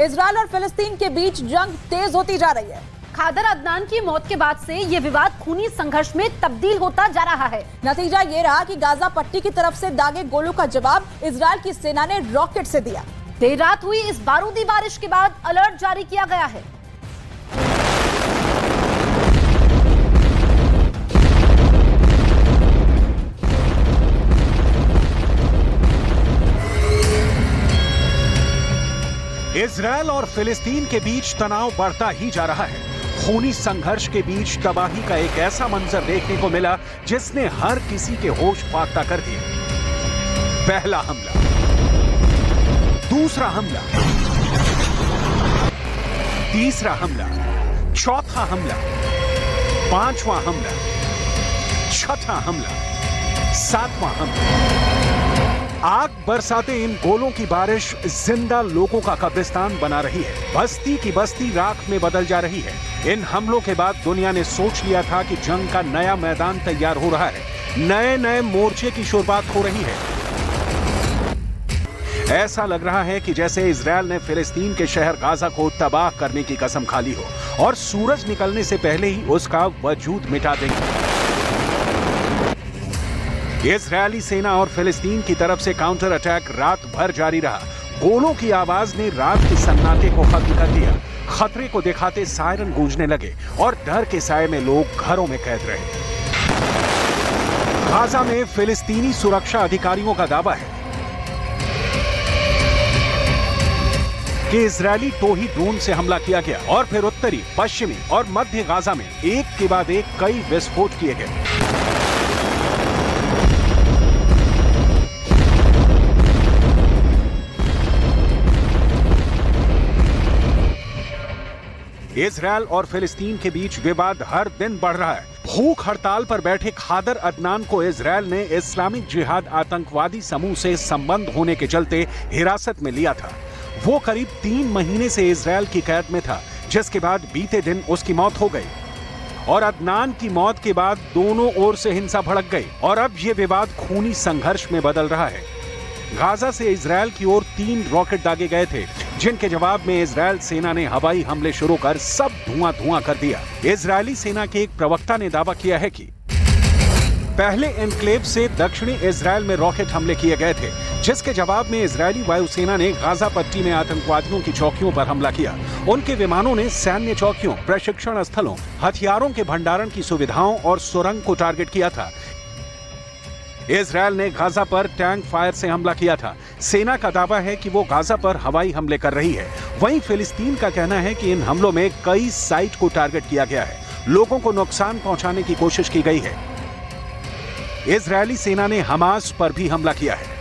Israel और फिलिस्तीन के बीच जंग तेज होती जा रही है। खादर अदनान की मौत के बाद से ये विवाद खूनी संघर्ष में तब्दील होता जा रहा है। नतीजा ये रहा कि गाजा पट्टी की तरफ से दागे गोलों का जवाब इजरायल की सेना ने रॉकेट से दिया। देर रात हुई इस बारूदी बारिश के बाद अलर्ट जारी किया गया है। इजरायल और फिलिस्तीन के बीच तनाव बढ़ता ही जा रहा है। खूनी संघर्ष के बीच तबाही का एक ऐसा मंजर देखने को मिला जिसने हर किसी के होश फाख्ता कर दिए। पहला हमला, दूसरा हमला, तीसरा हमला, चौथा हमला, पांचवां हमला, छठा हमला, सातवां हमला। आग बरसाते इन गोलों की बारिश जिंदा लोगों का कब्रिस्तान बना रही है। बस्ती की बस्ती राख में बदल जा रही है। इन हमलों के बाद दुनिया ने सोच लिया था कि जंग का नया मैदान तैयार हो रहा है, नए नए मोर्चे की शुरुआत हो रही है। ऐसा लग रहा है कि जैसे इजरायल ने फिलिस्तीन के शहर गाजा को तबाह करने की कसम खा ली हो और सूरज निकलने से पहले ही उसका वजूद मिटा देंगे। इजरायली सेना और फिलिस्तीन की तरफ से काउंटर अटैक रात भर जारी रहा। गोलों की आवाज ने रात के सन्नाटे को खत्म कर दिया। खतरे को दिखाते सायरन गूंजने लगे और डर के साए में लोग घरों में कैद रहे। गाजा में फिलिस्तीनी सुरक्षा अधिकारियों का दावा है कि इजरायली टोही ड्रोन से हमला किया गया और फिर उत्तरी, पश्चिमी और मध्य गाजा में एक के बाद एक कई विस्फोट किए गए। इजरायल और फिलिस्तीन के बीच विवाद हर दिन बढ़ रहा है। भूख हड़ताल पर बैठे खादर अदनान को इजरायल ने इस्लामिक जिहाद आतंकवादी समूह से संबंध होने के चलते हिरासत में लिया था। वो करीब 3 महीने से इजरायल की कैद में था, जिसके बाद बीते दिन उसकी मौत हो गई। और अदनान की मौत के बाद दोनों ओर से हिंसा भड़क गई और अब ये विवाद खूनी संघर्ष में बदल रहा है। गाजा से इजरायल की ओर 3 रॉकेट दागे गए थे, जिनके जवाब में इजरायल सेना ने हवाई हमले शुरू कर सब धुआं धुआं कर दिया। इजरायली सेना के एक प्रवक्ता ने दावा किया है कि पहले एन्क्लेव से दक्षिणी इजरायल में रॉकेट हमले किए गए थे, जिसके जवाब में इजरायली वायुसेना ने गाजा पट्टी में आतंकवादियों की चौकियों पर हमला किया। उनके विमानों ने सैन्य चौकियों, प्रशिक्षण स्थलों, हथियारों के भंडारण की सुविधाओं और सुरंग को टारगेट किया था। इजरायल ने गाजा पर टैंक फायर से हमला किया था। सेना का दावा है कि वो गाजा पर हवाई हमले कर रही है। वहीं फिलिस्तीन का कहना है कि इन हमलों में कई साइट को टारगेट किया गया है, लोगों को नुकसान पहुंचाने की कोशिश की गई है। इजरायली सेना ने हमास पर भी हमला किया है।